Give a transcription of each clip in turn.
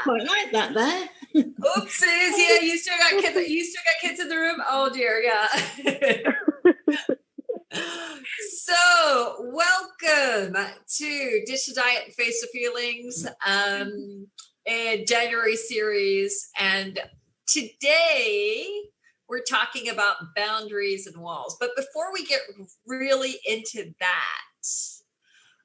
Quite like that there. Oopsies! Yeah, you still got kids. You still got kids in the room. Oh dear, yeah. So, welcome to Dish to Diet and Face the Feelings, a January series, and today we're talking about boundaries and walls. But before we get really into that,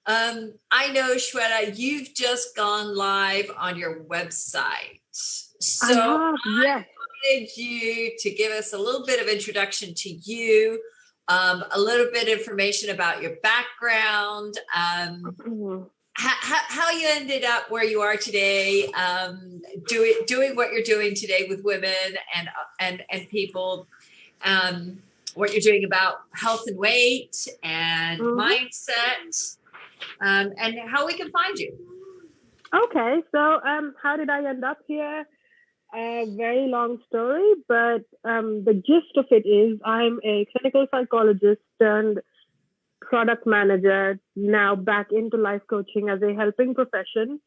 I know, Shweta, you've just gone live on your website. So I wanted you to give us a little bit of introduction to you, a little bit of information about your background, how you ended up where you are today, doing what you're doing today with women and people, what you're doing about health and weight and mindset, and how we can find you. Okay, so how did I end up here? A very long story, but the gist of it is I'm a clinical psychologist turned product manager, now back into life coaching as a helping profession.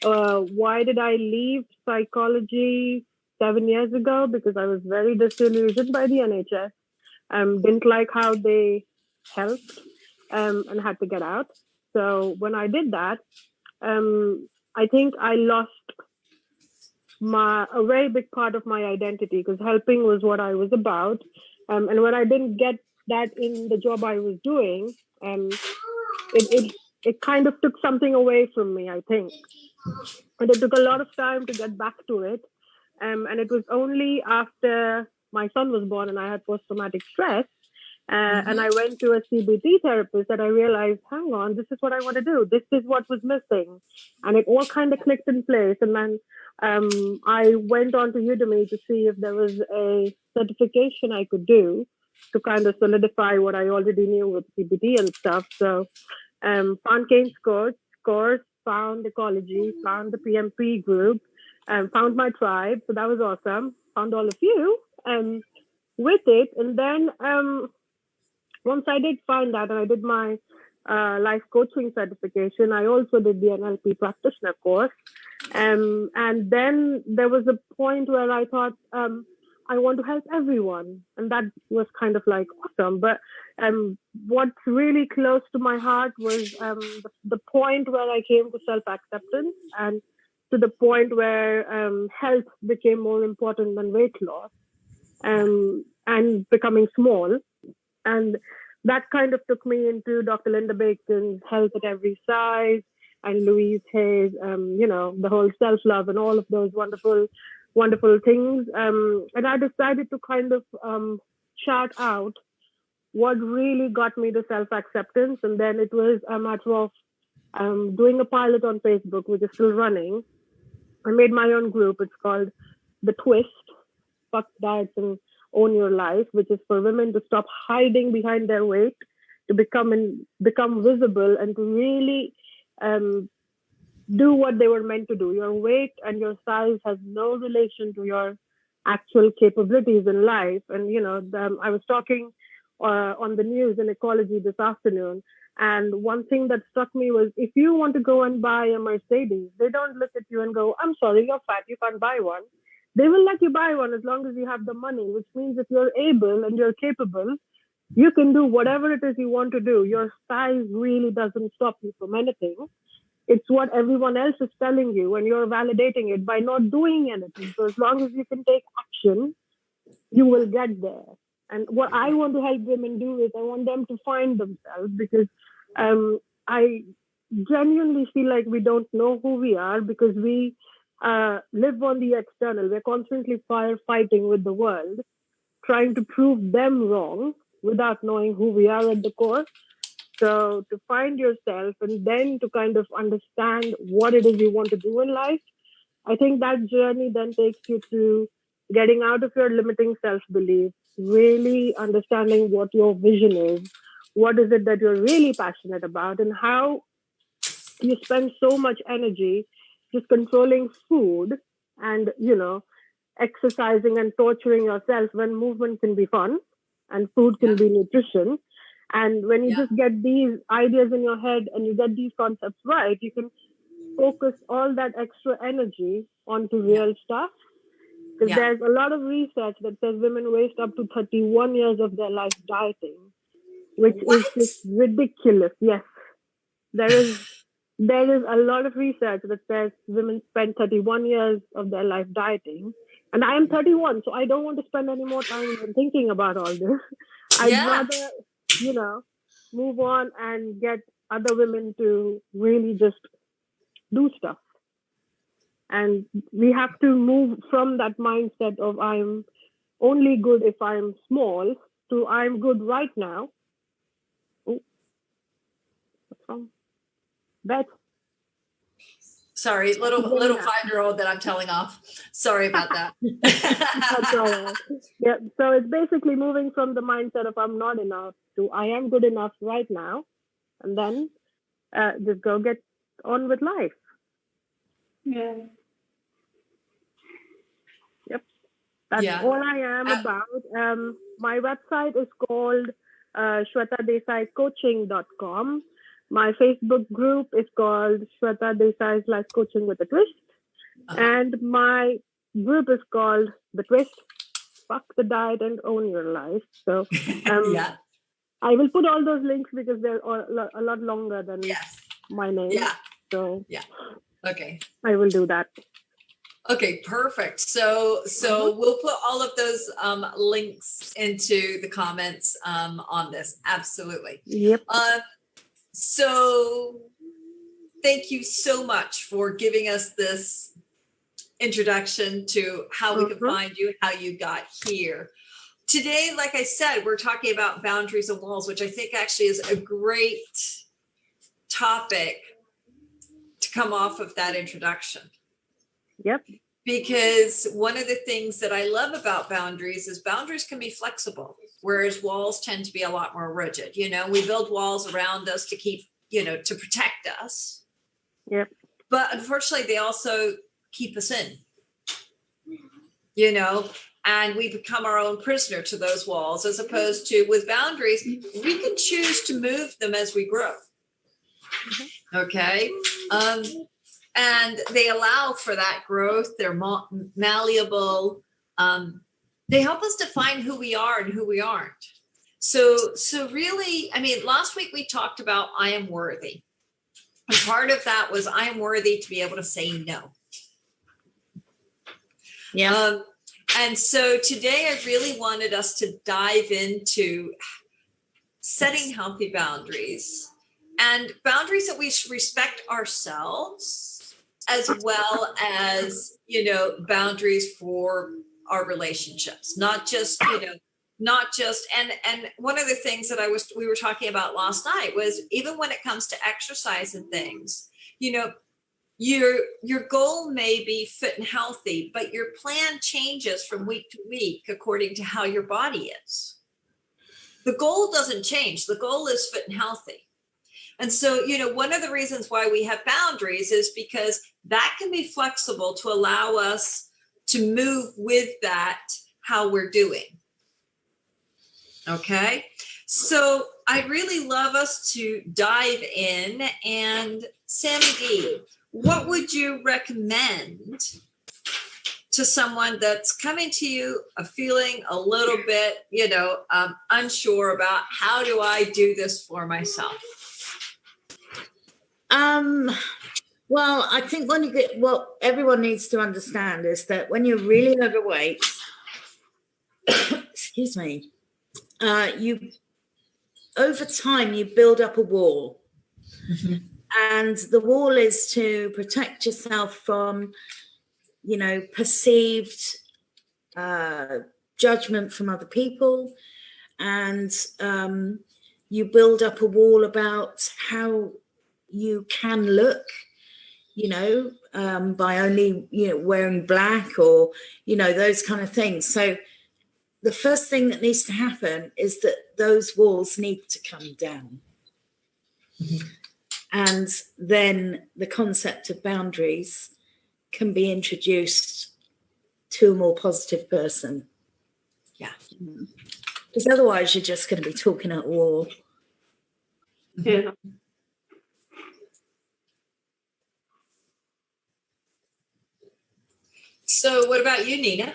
Why did I leave psychology 7 years ago? Because I was very disillusioned by the NHS. Didn't like how they helped and had to get out. So when I did that, I think I lost a very big part of my identity, because helping was what I was about. And when I didn't get that in the job I was doing, it kind of took something away from me, I think. And it took a lot of time to get back to it. And it was only after my son was born and I had post-traumatic stress, and I went to a CBT therapist, that I realized, hang on, this is what I want to do. This is what was missing. And it all kind of clicked in place. And then I went on to Udemy to see if there was a certification I could do to kind of solidify what I already knew with CBT and stuff. So found Kane's course, found ecology, found the PMP group, found my tribe. So that was awesome. Found all of you with it. And then once I did find that, and I did my life coaching certification, I also did the NLP practitioner course. And then there was a point where I thought, I want to help everyone. And that was kind of like awesome. But what's really close to my heart was the point where I came to self-acceptance, and to the point where health became more important than weight loss, and becoming small. And that kind of took me into Dr. Linda Bacon's Health at Every Size, and Louise Hay's, the whole self-love and all of those wonderful, wonderful things. And I decided to kind of chart out what really got me to self-acceptance. And then it was a matter of doing a pilot on Facebook, which is still running. I made my own group. It's called The Twist, Fuck Diets and Own Your Life, which is for women to stop hiding behind their weight, to become visible, and to really do what they were meant to do. Your weight and your size has no relation to your actual capabilities in life. And I was talking on the news in ecology this afternoon, and one thing that struck me was, if you want to go and buy a Mercedes, they don't look at you and go, I'm sorry, you're fat, you can't buy one. They will let you buy one as long as you have the money, which means if you're able and you're capable, you can do whatever it is you want to do. Your size really doesn't stop you from anything. It's what everyone else is telling you, and you're validating it by not doing anything. So as long as you can take action, you will get there. And what I want to help women do is I want them to find themselves, because I genuinely feel like we don't know who we are, because we live on the external. We're constantly firefighting with the world, trying to prove them wrong without knowing who we are at the core. So to find yourself and then to kind of understand what it is you want to do in life, I think that journey then takes you to getting out of your limiting self-belief, really understanding what your vision is, what is it that you're really passionate about, and how you spend so much energy just controlling food and, exercising and torturing yourself, when movement can be fun and food can be nutrition. And when you just get these ideas in your head and you get these concepts right, you can focus all that extra energy onto real stuff. Because there's a lot of research that says women waste up to 31 years of their life dieting, which is just ridiculous. Yes, there is a lot of research that says women spend 31 years of their life dieting. And I am 31, so I don't want to spend any more time even thinking about all this. I'd rather, move on and get other women to really just do stuff. And we have to move from that mindset of I'm only good if I'm small to I'm good right now. Oh, what's wrong? Beth? Sorry, little 5-year-old that I'm telling off. Sorry about that. That's all right. Yeah, so it's basically moving from the mindset of I'm not enough to I am good enough right now, and then just go get on with life. Yeah. Yep, that's all I am about. My website is called shwetadesaicoaching.com. My Facebook group is called Shweta Desai's Life Coaching with a Twist. And my group is called The Twist, Fuck the Diet and Own Your Life. So I will put all those links because they're a lot longer than my name. Yeah. So okay. I will do that. Okay, perfect. So we'll put all of those links into the comments on this. Absolutely. Yep. So thank you so much for giving us this introduction to how we can find you, how you got here. Today, like I said, we're talking about boundaries and walls, which I think actually is a great topic to come off of that introduction. Yep. Because one of the things that I love about boundaries is boundaries can be flexible, whereas walls tend to be a lot more rigid. We build walls around us to keep, to protect us. Yep. But unfortunately, they also keep us in, and we become our own prisoner to those walls, as opposed to with boundaries, we can choose to move them as we grow. Okay. And they allow for that growth. They're malleable. They help us define who we are and who we aren't. So really, last week we talked about I am worthy. And part of that was I am worthy to be able to say no. Yeah. And so today I really wanted us to dive into setting healthy boundaries and boundaries that we respect ourselves, as well as, boundaries for our relationships, not just, and one of the things that we were talking about last night was even when it comes to exercise and things, your goal may be fit and healthy, but your plan changes from week to week according to how your body is. The goal doesn't change. The goal is fit and healthy. And so, one of the reasons why we have boundaries is because that can be flexible to allow us to move with that, how we're doing. Okay. So I'd really love us to dive in. And Sammy D, what would you recommend to someone that's coming to you feeling a little bit, unsure about how do I do this for myself? Well, I think what everyone needs to understand is that when you're really overweight, excuse me, over time you build up a wall. Mm-hmm. And the wall is to protect yourself from, perceived judgment from other people. And you build up a wall about how you can look, by only, wearing black or, those kind of things. So the first thing that needs to happen is that those walls need to come down. Mm-hmm. And then the concept of boundaries can be introduced to a more positive person. Yeah. Because otherwise you're just going to be talking at a wall. Yeah. So what about you, Nina?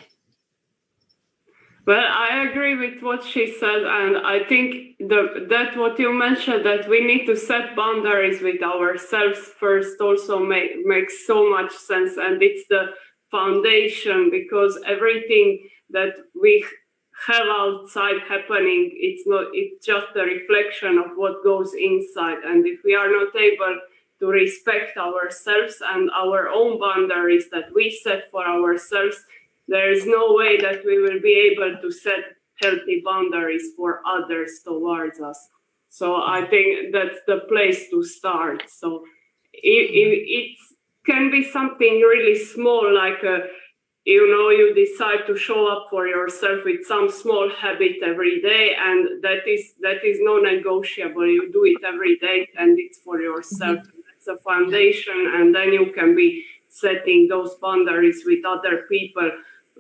Well, I agree with what she said, and I think that what you mentioned, that we need to set boundaries with ourselves first, also makes so much sense, and it's the foundation, because everything that we have outside happening, it's just a reflection of what goes inside, and if we are not able to respect ourselves and our own boundaries that we set for ourselves, there is no way that we will be able to set healthy boundaries for others towards us. So I think that's the place to start. So it can be something really small, like you decide to show up for yourself with some small habit every day, and that is non-negotiable. You do it every day, and it's for yourself. It's a foundation, and then you can be setting those boundaries with other people.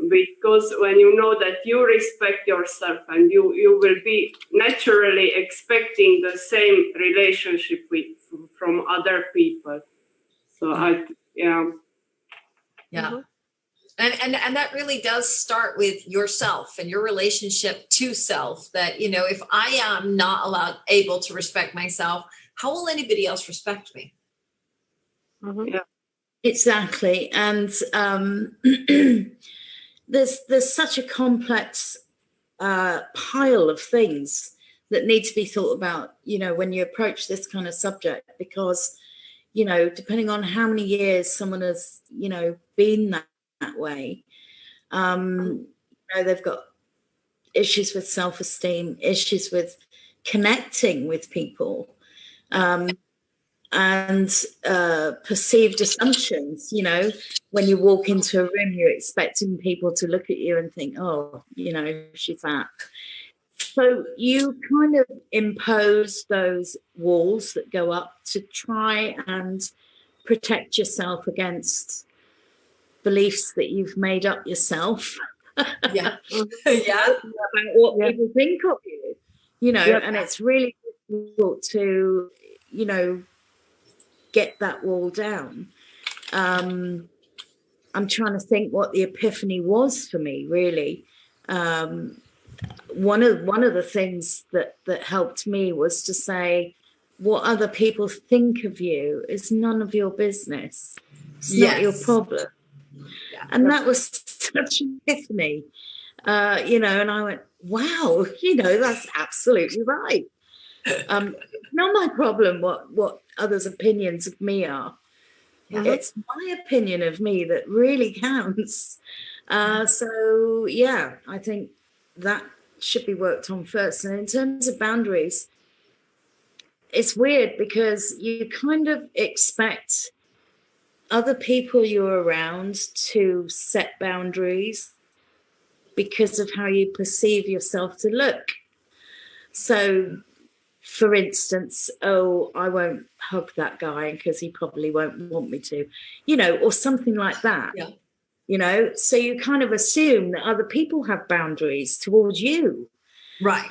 Because when you know that you respect yourself, and you will be naturally expecting the same relationship from other people. So Yeah. And that really does start with yourself and your relationship to self, that, if I am not able to respect myself, how will anybody else respect me? Yeah. Exactly. And there's such a complex pile of things that need to be thought about, when you approach this kind of subject, because, depending on how many years someone has, been that way, they've got issues with self-esteem, issues with connecting with people, and perceived assumptions. When you walk into a room, you're expecting people to look at you and think, oh, she's that. So you kind of impose those walls that go up to try and protect yourself against beliefs that you've made up yourself. Yeah. About what people think of you, and it's really difficult to, get that wall down. I'm trying to think what the epiphany was for me, really. One of the things that helped me was to say, what other people think of you is none of your business. It's not your problem. Yeah. And that was such an epiphany, and I went, wow, that's absolutely right. Not my problem what others' opinions of me are. It's my opinion of me that really counts. So, yeah, I think that should be worked on first. And in terms of boundaries, it's weird because you kind of expect other people you're around to set boundaries because of how you perceive yourself to look. So, for instance, I won't hug that guy because he probably won't want me to, or something like that. Yeah. So you kind of assume that other people have boundaries towards you. Right.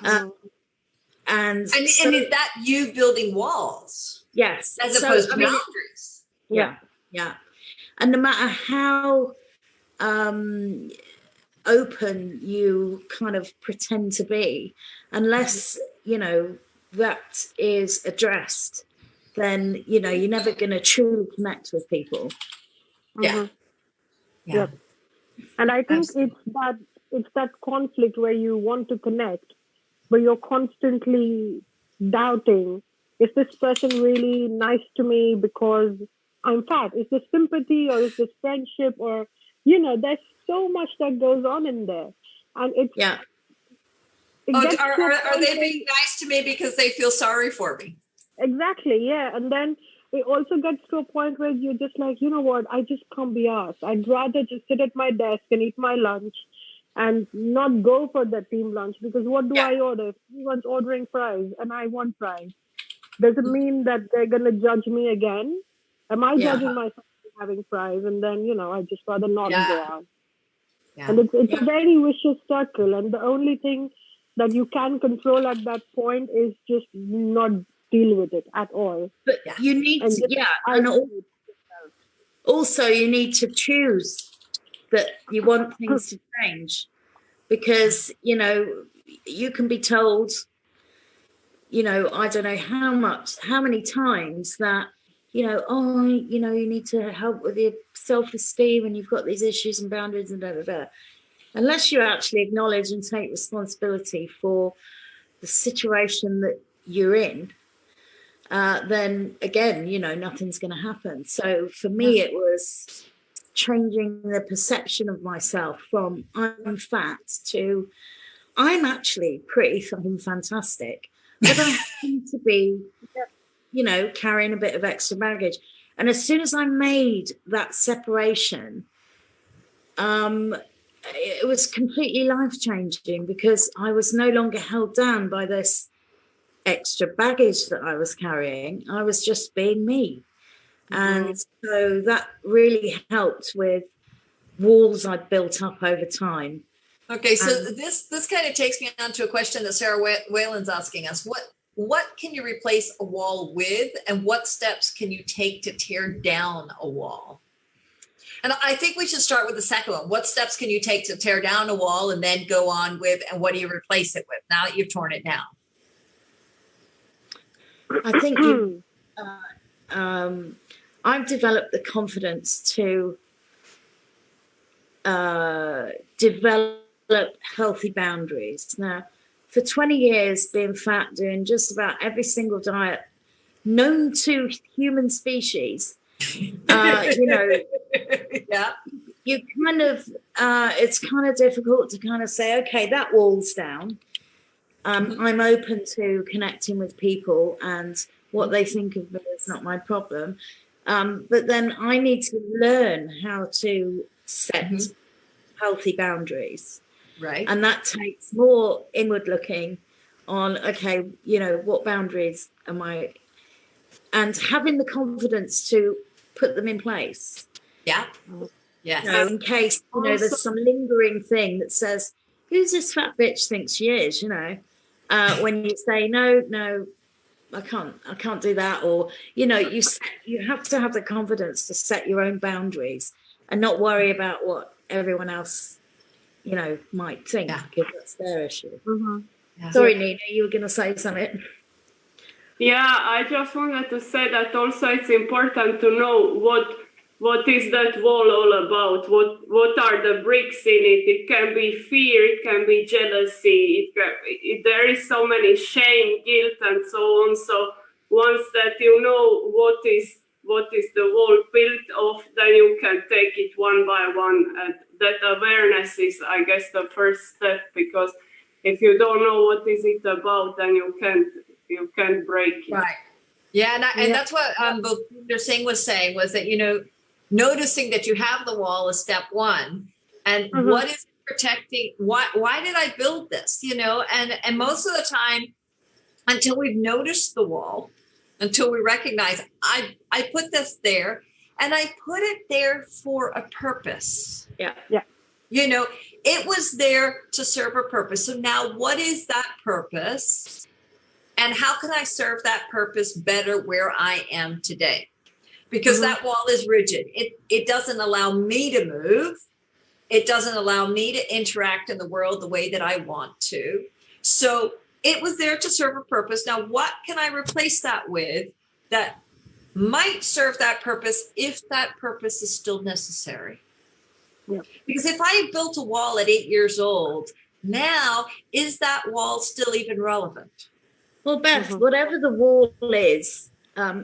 And is that you building walls? Yes. As opposed to boundaries. Yeah. And no matter how open you kind of pretend to be, unless, that is addressed, then, you're never going to truly connect with people. Yeah. Yep. And I think it's that conflict where you want to connect, but you're constantly doubting, is this person really nice to me because I'm fat? Is this sympathy or is this friendship? Or, there's so much that goes on in there. And it's... Yeah. Are they being nice to me because they feel sorry for me? Exactly, yeah. And then it also gets to a point where you're just like, you know what, I just can't be asked. I'd rather just sit at my desk and eat my lunch and not go for the team lunch, because what do I order? If everyone's ordering fries and I want fries, does it mean that they're going to judge me again? Am I judging myself for having fries? And then, I just rather not go out. Yeah. And it's a very vicious circle. And the only thing that you can control at that point is just not deal with it at all. But you need And to, and also you need to choose that you want things to change, because, you know, you can be told, you know, I don't know how many times that, you know, oh, you know, you need to help with your self-esteem and you've got these issues and boundaries and da da da. Unless you actually acknowledge and take responsibility for the situation that you're in, then again, you know, nothing's going to happen. So for me, it was changing the perception of myself from I'm fat to I'm actually pretty fucking fantastic, but I happen to be, you know, carrying a bit of extra baggage. And as soon as I made that separation, it was completely life-changing, because I was no longer held down by this extra baggage that I was carrying. I was just being me. And so that really helped with walls I'd built up over time. Okay, so this kind of takes me on to a question that Sarah Whalen's asking us. What can you replace a wall with, and what steps can you take to tear down a wall? And I think we should start with the second one. What steps can you take to tear down a wall, and then go on with, and what do you replace it with now that you've torn it down? I think I've developed the confidence to develop healthy boundaries. Now, for 20 years, being fat, doing just about every single diet known to human species, you know, you kind of, it's kind of difficult to kind of say, okay, that wall's down. I'm open to connecting with people, and what they think of me is not my problem. But then I need to learn how to set healthy boundaries. Right. And that takes more inward looking on, okay, you know, what boundaries am I, and having the confidence to put them in place. Yeah. Yes. You know, in case, you know, there's some lingering thing that says, who's this fat bitch thinks she is, you know? When you say, no, I can't do that. Or, you know, you have to have the confidence to set your own boundaries and not worry about what everyone else, you know, might think, because that's their issue. Sorry, Nina, you were going to say something. Yeah, I just wanted to say that also it's important to know what is that wall all about? What are the bricks in it? It can be fear, it can be jealousy, there is so many shame, guilt, and so on. So once that you know what is the wall built of, then you can take it one by one. And that awareness is, I guess, the first step, because if you don't know what is it about, then you can't break it. Right. Yeah, and that's what Bhupinder Singh was saying, was that, you know, noticing that you have the wall is step one, and what is protecting? Why did I build this? You know, and most of the time, until we've noticed the wall, until we recognize I put this there, and I put it there for a purpose. Yeah. You know, it was there to serve a purpose. So now, what is that purpose, and how can I serve that purpose better where I am today? Because that wall is rigid. It doesn't allow me to move. It doesn't allow me to interact in the world the way that I want to. So it was there to serve a purpose. Now, what can I replace that with that might serve that purpose, if that purpose is still necessary? Yeah. Because if I built a wall at 8 years old, now, is that wall still even relevant? Well, Beth, whatever the wall is,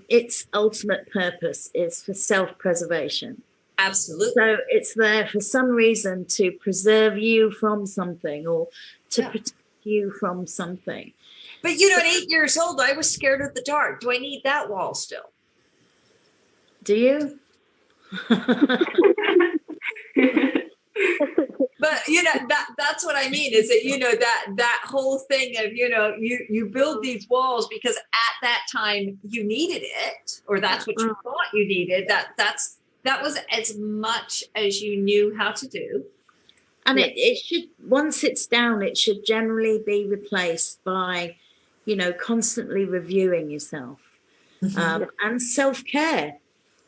its ultimate purpose is for self-preservation. Absolutely. So it's there for some reason to preserve you from something, or to protect you from something. But, you know, at 8 years old, I was scared of the dark. Do I need that wall still? Do you? But, you know, that's what I mean, is that, you know, that whole thing of, you know, you build these walls because at that time you needed it, or that's what you thought you needed. That was as much as you knew how to do. And it should, once it's down, it should generally be replaced by, constantly reviewing yourself. And self-care.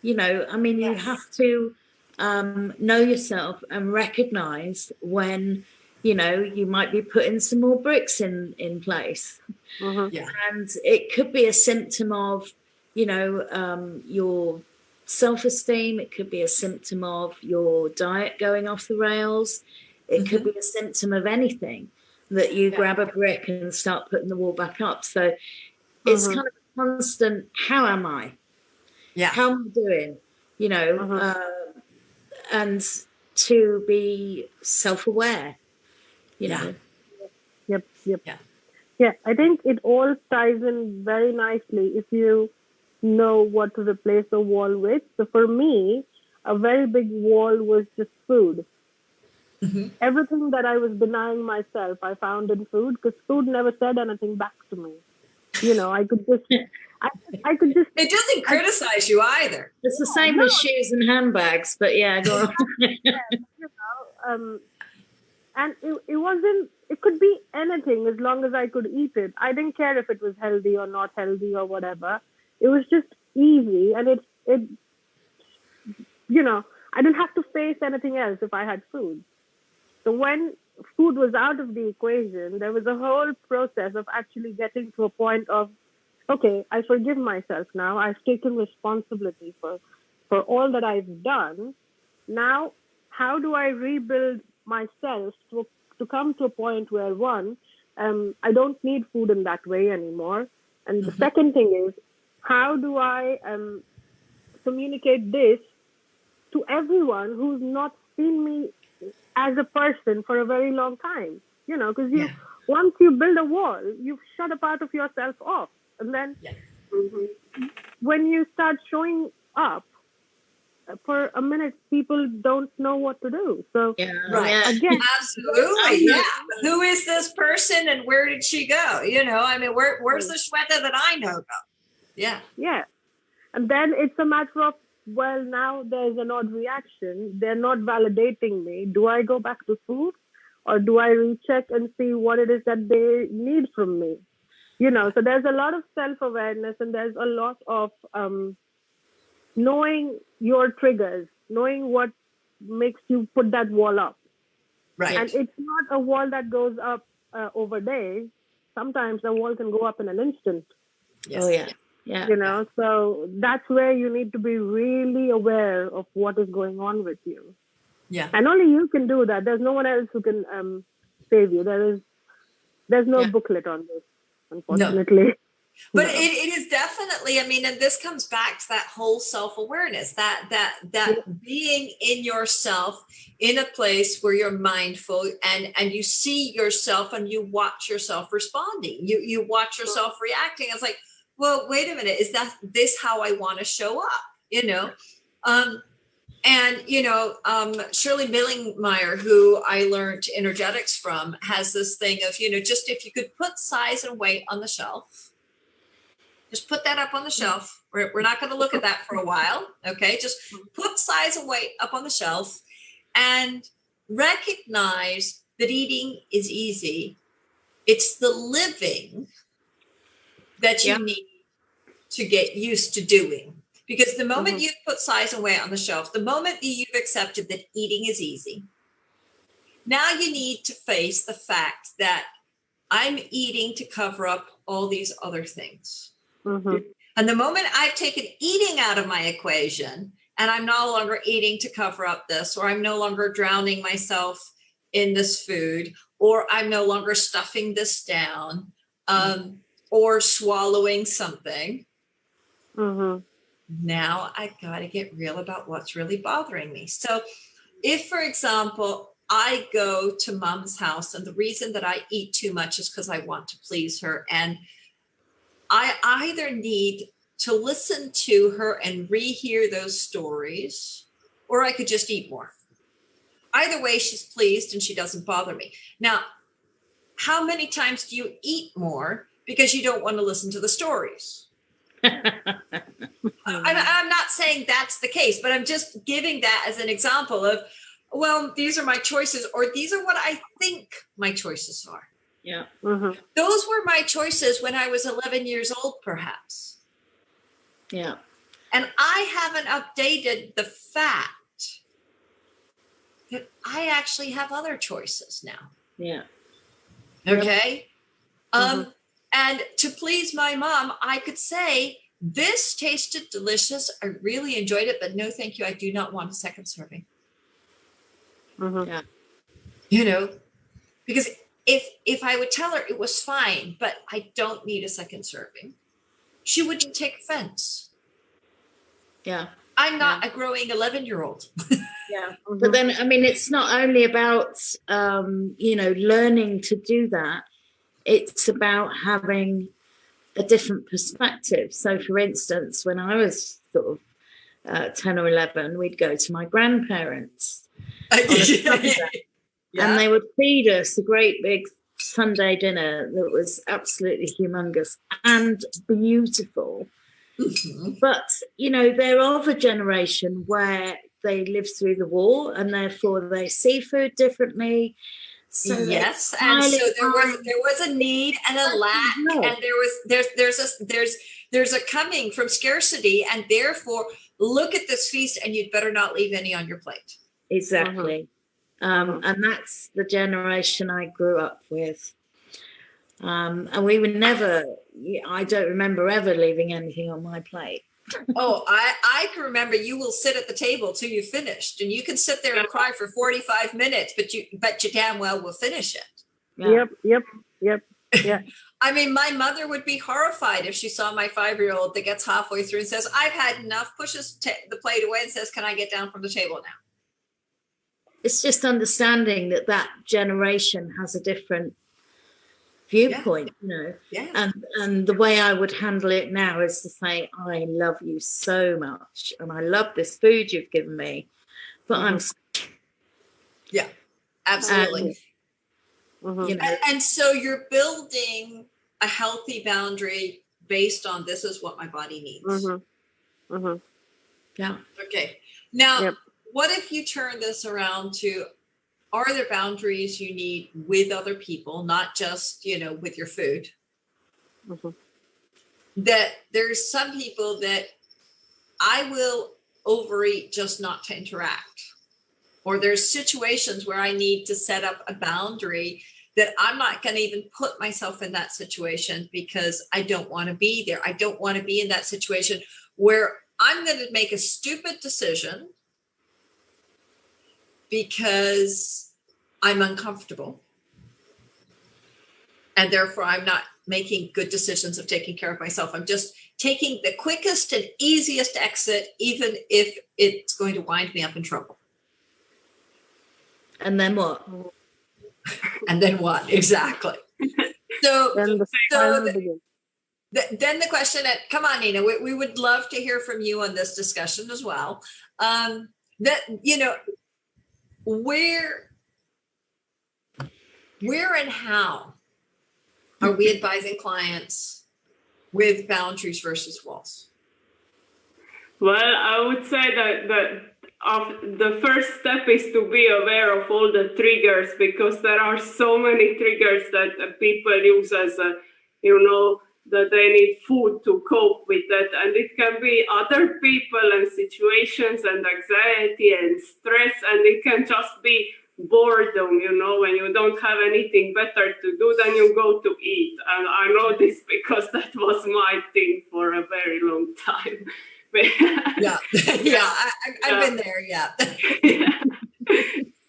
I mean, you have to know yourself and recognize when, you might be putting some more bricks in place. And it could be a symptom of, your self-esteem. It could be a symptom of your diet going off the rails. It could be a symptom of anything that you grab a brick and start putting the wall back up. So it's kind of a constant, how am I? How am I doing? And to be self-aware, know. Yep. Yeah, I think it all ties in very nicely if you know what to replace a wall with. So for me, a very big wall was just food. Everything that I was denying myself, I found in food, because food never said anything back to me. I could just, I could just. It doesn't criticize you either. It's the same with shoes and handbags, but yeah, go on. And it wasn't. It could be anything as long as I could eat it. I didn't care if it was healthy or not healthy or whatever. It was just easy, and it. I didn't have to face anything else if I had food. So when food was out of the equation, there was a whole process of actually getting to a point of, okay, I forgive myself now. I've taken responsibility for all that I've done. Now, how do I rebuild myself to come to a point where, one, I don't need food in that way anymore. And the second thing is, how do I communicate this to everyone who's not seen me as a person for a very long time? Because once you build a wall, you've shut a part of yourself off. And then when you start showing up, for a minute, people don't know what to do. So again, absolutely, who is this person and where did she go? I mean, where's the Shweta that I know go? Yeah. And then it's a matter of, well, now there's an odd reaction. They're not validating me. Do I go back to food, or do I recheck and see what it is that they need from me? So there's a lot of self-awareness, and there's a lot of knowing your triggers, knowing what makes you put that wall up. Right. And it's not a wall that goes up over day. Sometimes a wall can go up in an instant. Yes. Oh, yeah. Yeah. So that's where you need to be really aware of what is going on with you. Yeah. And only you can do that. There's no one else who can save you. There's no booklet on this, unfortunately. No. But it is definitely, I mean, and this comes back to that whole self-awareness, that being in yourself in a place where you're mindful and you see yourself and you watch yourself responding. You watch yourself reacting. It's like, well, wait a minute, is this how I want to show up? Shirley Millingmeyer, who I learned energetics from, has this thing of, just if you could put size and weight on the shelf, just put that up on the shelf. We're not going to look at that for a while. Okay. Just put size and weight up on the shelf and recognize that eating is easy. It's the living that you need to get used to doing. Because the moment you've put size and weight on the shelf, the moment that you've accepted that eating is easy, now you need to face the fact that I'm eating to cover up all these other things. And the moment I've taken eating out of my equation and I'm no longer eating to cover up this, or I'm no longer drowning myself in this food, or I'm no longer stuffing this down, or swallowing something. Now I got to get real about what's really bothering me. So if, for example, I go to mom's house and the reason that I eat too much is because I want to please her, and I either need to listen to her and rehear those stories, or I could just eat more. Either way, she's pleased and she doesn't bother me. Now, how many times do you eat more because you don't want to listen to the stories? I'm not saying that's the case, but I'm just giving that as an example of, well, these are my choices, or these are what I think my choices are. Yeah. Those were my choices when I was 11 years old, perhaps. Yeah. And I haven't updated the fact that I actually have other choices now. Yeah. Okay. And to please my mom, I could say, this tasted delicious. I really enjoyed it, but no, thank you. I do not want a second serving. Yeah. You know, because if I would tell her it was fine, but I don't need a second serving, she wouldn't take offense. Yeah. I'm not a growing 11-year-old. Yeah. But then, I mean, it's not only about, learning to do that. It's about having a different perspective. So, for instance, when I was sort of 10 or 11, we'd go to my grandparents on a Sunday, and they would feed us a great big Sunday dinner that was absolutely humongous and beautiful. But, they're of a generation where they lived through the war and therefore they see food differently. So yes, and so there was a need and a lack, and there's a coming from scarcity, and therefore look at this feast, and you'd better not leave any on your plate. Exactly, and that's the generation I grew up with, and we would never. I don't remember ever leaving anything on my plate. Oh, I can remember. You will sit at the table till you finished, and you can sit there and cry for 45 minutes, but you damn well will finish it. Yeah. Yep. Yeah. I mean, my mother would be horrified if she saw my 5-year-old that gets halfway through and says, "I've had enough," pushes the plate away and says, "Can I get down from the table now?" It's just understanding that generation has a different viewpoint, and the way I would handle it now is to say, I love you so much and I love this food you've given me, but I'm absolutely. And so you're building a healthy boundary based on, this is what my body needs. Yeah. Okay. Now, what if you turn this around to, are there boundaries you need with other people, not just, with your food? That there's some people that I will overeat just not to interact. Or there's situations where I need to set up a boundary that I'm not going to even put myself in that situation because I don't want to be there. I don't want to be in that situation where I'm going to make a stupid decision because I'm uncomfortable. And therefore, I'm not making good decisions of taking care of myself. I'm just taking the quickest and easiest exit, even if it's going to wind me up in trouble. And then what? And then what? Exactly. So then the question that, come on, Nina, we would love to hear from you on this discussion as well. Where and how are we advising clients with boundaries versus walls? Well, I would say that the first step is to be aware of all the triggers, because there are so many triggers that people use as that they need food to cope with that. And it can be other people and situations and anxiety and stress, and it can just be boredom, when you don't have anything better to do, then you go to eat. And I know this because that was my thing for a very long time. I've been there.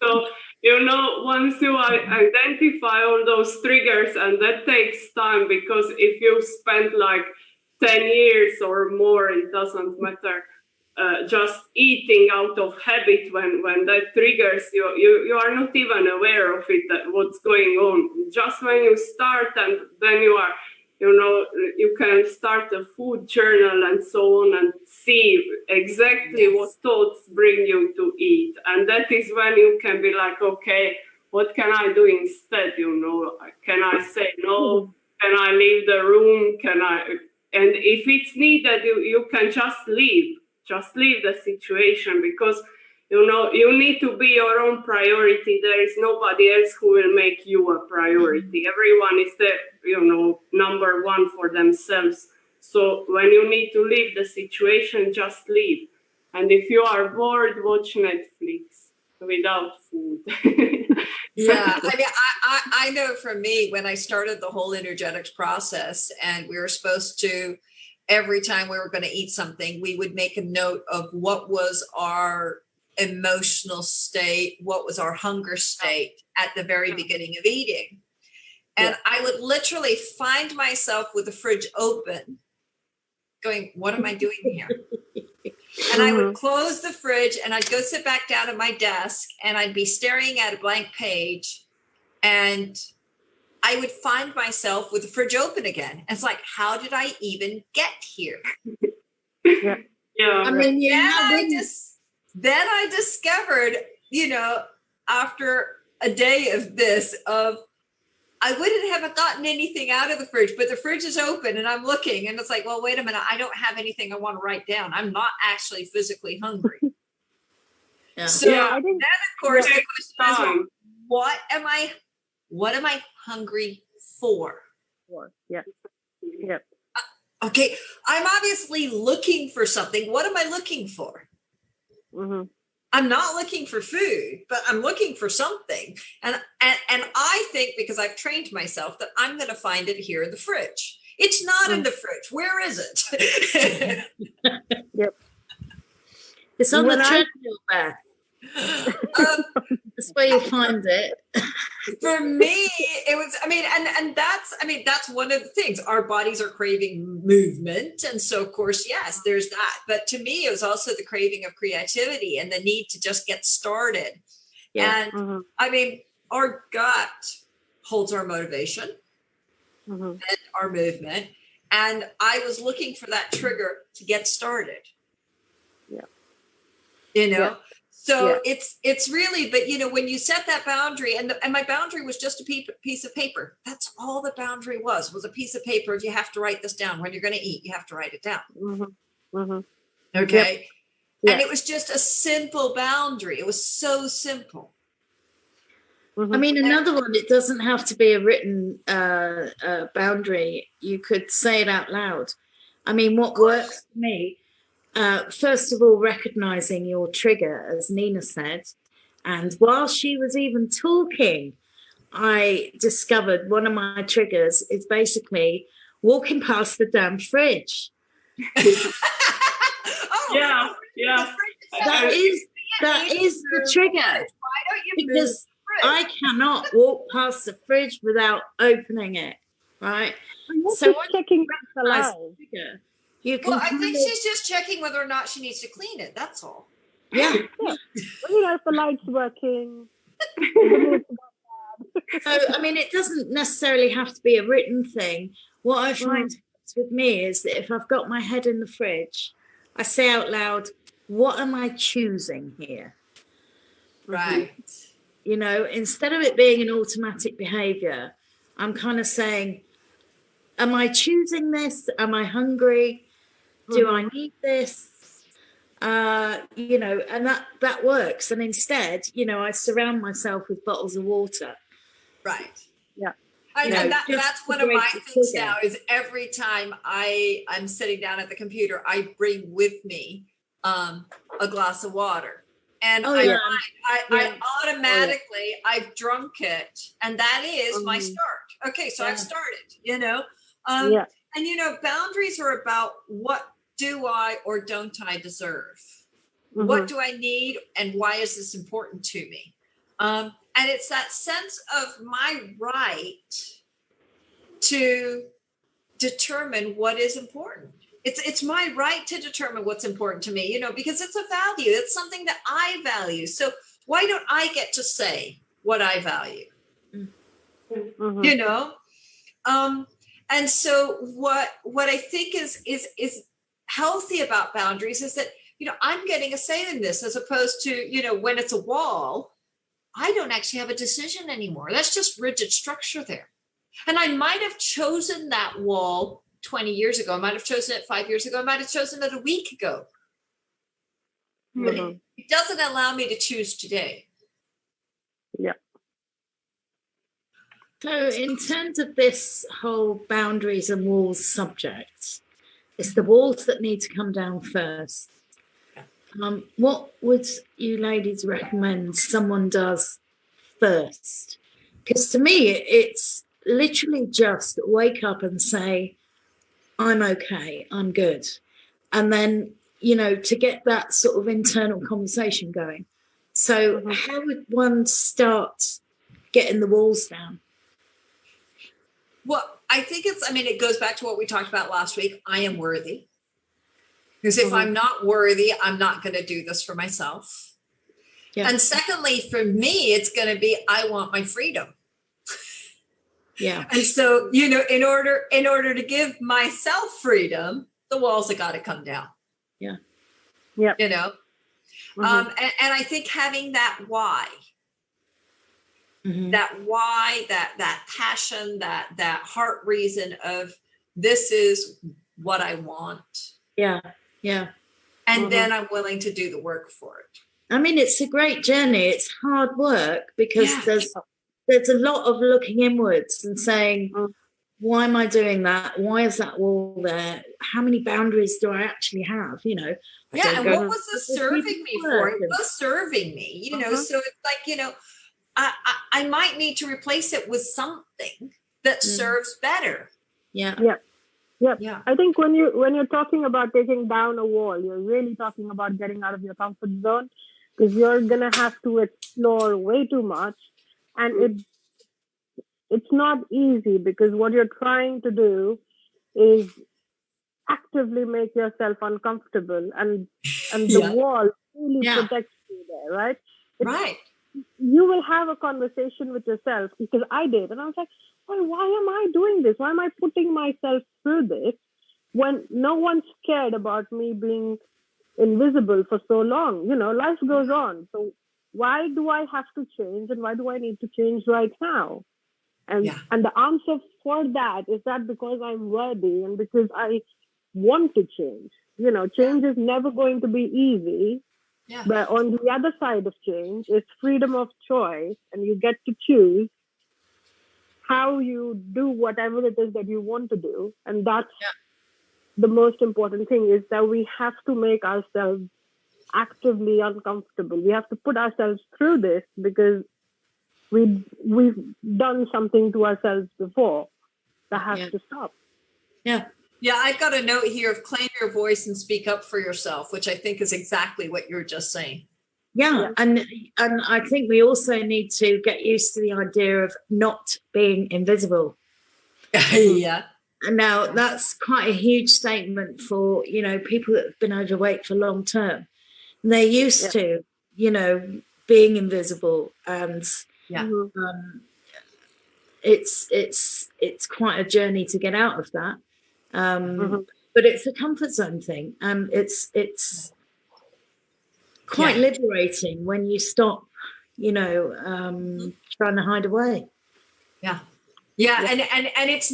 So once you identify all those triggers, and that takes time, because if you spend like 10 years or more, it doesn't matter, just eating out of habit, when that triggers you are not even aware of it, that what's going on. Just when you start, and then you are, you can start a food journal and so on, and see exactly what thoughts bring you to eat. And that is when you can be like, okay, what can I do instead? Can I say no? Can I leave the room? And if it's needed, you can just leave the situation, because You need to be your own priority. There is nobody else who will make you a priority. Everyone is the, number one for themselves. So when you need to leave the situation, just leave. And if you are bored, watch Netflix without food. Yeah, I mean, I know for me, when I started the whole energetics process, and we were supposed to, every time we were going to eat something, we would make a note of what was our emotional state, what was our hunger state at the very beginning of eating. And I would literally find myself with the fridge open going, what am I doing here? And I would close the fridge and I'd go sit back down at my desk and I'd be staring at a blank page, and I would find myself with the fridge open again. And it's like, how did I even get here? Yeah. I mean, then I discovered, after a day of this, I wouldn't have gotten anything out of the fridge, but the fridge is open and I'm looking and it's like, well, wait a minute. I don't have anything I want to write down. I'm not actually physically hungry. So I think, then, of course, the question is, what am I hungry for? Yeah. Okay. I'm obviously looking for something. What am I looking for? Mm-hmm. I'm not looking for food, but I'm looking for something. And I think, because I've trained myself, that I'm going to find it here in the fridge. It's not in the fridge. Where is it? Yep. It's on the treadmill, Beth. That's where you'll find it. For me, it was, that's one of the things. Our bodies are craving movement. And so, of course, yes, there's that. But to me, it was also the craving of creativity and the need to just get started. Yeah. And our gut holds our motivation and our movement. And I was looking for that trigger to get started. Yeah. So it's really, but when you set that boundary, and my boundary was just a piece of paper. That's all the boundary was a piece of paper. If you have to write this down when you're going to eat, you have to write it down. Okay. And it was just a simple boundary. It was so simple. I mean, another one, it doesn't have to be a written boundary. You could say it out loud. I mean, what works for me, first of all, recognizing your trigger, as Nina said. And while she was even talking, I discovered one of my triggers is basically walking past the damn fridge. Yeah. That is the trigger. Why don't you because I cannot walk past the fridge without opening it, right? So checking the live. I think she's just checking whether or not she needs to clean it. That's all. Yeah. If the light's working. So, I mean, it doesn't necessarily have to be a written thing. What I find with me is that if I've got my head in the fridge, I say out loud, what am I choosing here? Right. Instead of it being an automatic behavior, I'm kind of saying, am I choosing this? Am I hungry? Do I need this? And that works. And instead, I surround myself with bottles of water. Right. Yeah. That's one of my things now is every time I'm sitting down at the computer, I bring with me a glass of water. And I automatically, I've drunk it. And that is my start. Okay, so I've started, And, boundaries are about what do I or don't I deserve? What do I need? And why is this important to me? And it's that sense of my right to determine what is important. It's my right to determine what's important to me, because it's a value. It's something that I value. So why don't I get to say what I value? And so what I think is healthy about boundaries is that, I'm getting a say in this, as opposed to, when it's a wall, I don't actually have a decision anymore. That's just rigid structure there. And I might have chosen that wall 20 years ago. I might have chosen it 5 years ago. I might have chosen it a week ago. But Mhm. it doesn't allow me to choose today. Yeah. So, in terms of this whole boundaries and walls subject, it's the walls that need to come down first. What would you ladies recommend someone does first? Because to me, it's literally just wake up and say, I'm okay, I'm good. And then, to get that sort of internal conversation going. So, Mhm. how would one start getting the walls down? Well, I think it goes back to what we talked about last week. I am worthy. Because if I'm not worthy, I'm not going to do this for myself. Yeah. And secondly, for me, it's going to be, I want my freedom. Yeah. And so, in order to give myself freedom, the walls have got to come down. Yeah. Yep. And I think having that why, Mhm. that passion, that heart reason of this is what I want. Yeah. Yeah. And then I'm willing to do the work for it. I mean, it's a great journey. It's hard work because Yeah. there's a lot of looking inwards and saying, Mhm. why am I doing that? Why is that wall there? How many boundaries do I actually have? I don't And go what was this serving me for? It was serving me, so it's like, I might need to replace it with something that serves better. Yeah. Yeah. I think when you're talking about taking down a wall, you're really talking about getting out of your comfort zone, because you're gonna have to explore way too much, and it's not easy, because what you're trying to do is actively make yourself uncomfortable, and the wall really protects you there, right? Right. You will have a conversation with yourself, because I did, and I was like, why am I doing this? Why am I putting myself through this when no one's cared about me being invisible for so long? Life goes on. So why do I have to change, and why do I need to change right now? And the answer for that is that because I'm worthy and because I want to change. Change is never going to be easy. Yeah. But on the other side of change is freedom of choice, and you get to choose how you do whatever it is that you want to do. And that's the most important thing, is that we have to make ourselves actively uncomfortable. We have to put ourselves through this, because we've done something to ourselves before that has to stop. Yeah. Yeah, I've got a note here of claim your voice and speak up for yourself, which I think is exactly what you're just saying. Yeah. And I think we also need to get used to the idea of not being invisible. Yeah. And now that's quite a huge statement for, people that have been overweight for long term. And they're used to, being invisible, and it's quite a journey to get out of that. But it's a comfort zone thing. It's quite liberating when you stop, trying to hide away. Yeah. And it's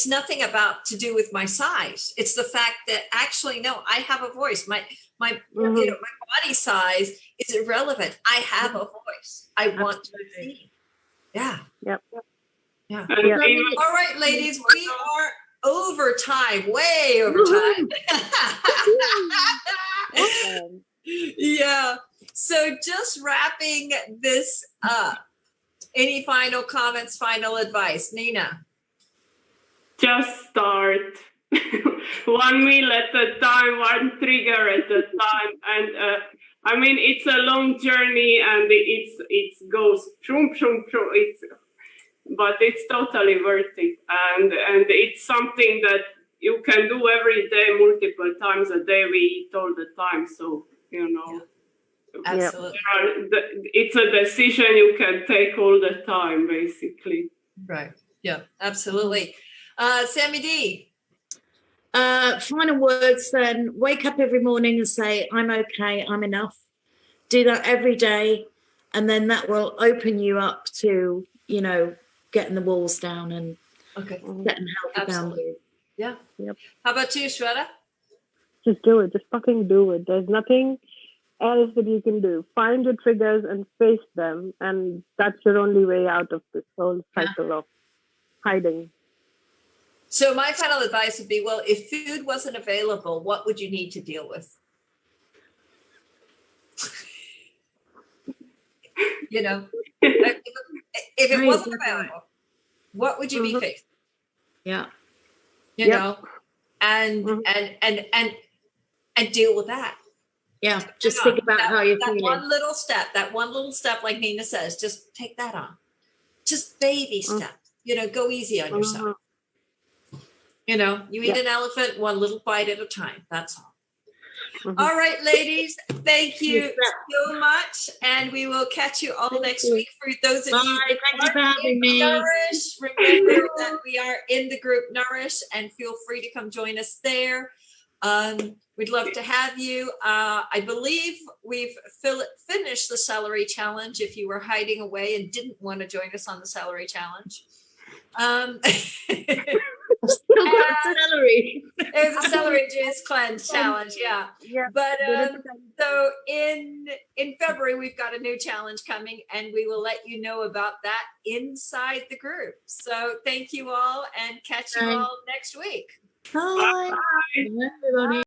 nothing about to do with my size. It's the fact that actually, no, I have a voice. My my body size is irrelevant. I have a voice. I want to be. Yeah. Yep. Yeah. All right, ladies, we are over time, way over time. Yeah. So just wrapping this up. Any final comments, final advice? Nina? Just start. 1 meal at a time, one trigger at a time. And it's a long journey, and it goes shroom, shroom, shroom. But it's totally worth it. And it's something that you can do every day, multiple times a day. We eat all the time. So, Absolutely. It's a decision you can take all the time, basically. Right. Yeah, absolutely. Sammy D. Final words then. Wake up every morning and say, I'm okay, I'm enough. Do that every day. And then that will open you up to, getting the walls down and setting healthy boundaries. Yeah. Yep. How about you, Shweta? Just do it. Just fucking do it. There's nothing else that you can do. Find your triggers and face them, and that's your only way out of this whole cycle of hiding. So my final advice would be, well, if food wasn't available, what would you need to deal with? You know, if it wasn't available, what would you be facing? Yeah. You know, and deal with that. Yeah. Just think about how you're feeling. That one little step, like Nina says, just take that on. Just baby steps. You know, go easy on yourself. You know, you eat an elephant one little bite at a time. That's all. All right, ladies, thank you so much. And we will catch you all next week. For those of you Thank you for having me. Nourish, remember that we are in the group Nourish, and feel free to come join us there. We'd love to have you. I believe we've finished the celery challenge if you were hiding away and didn't want to join us on the celery challenge. Still got celery. It was a celery juice cleanse challenge, yeah. But so in February we've got a new challenge coming, and we will let you know about that inside the group. So thank you all, and catch you all next week. Bye. Bye, everybody.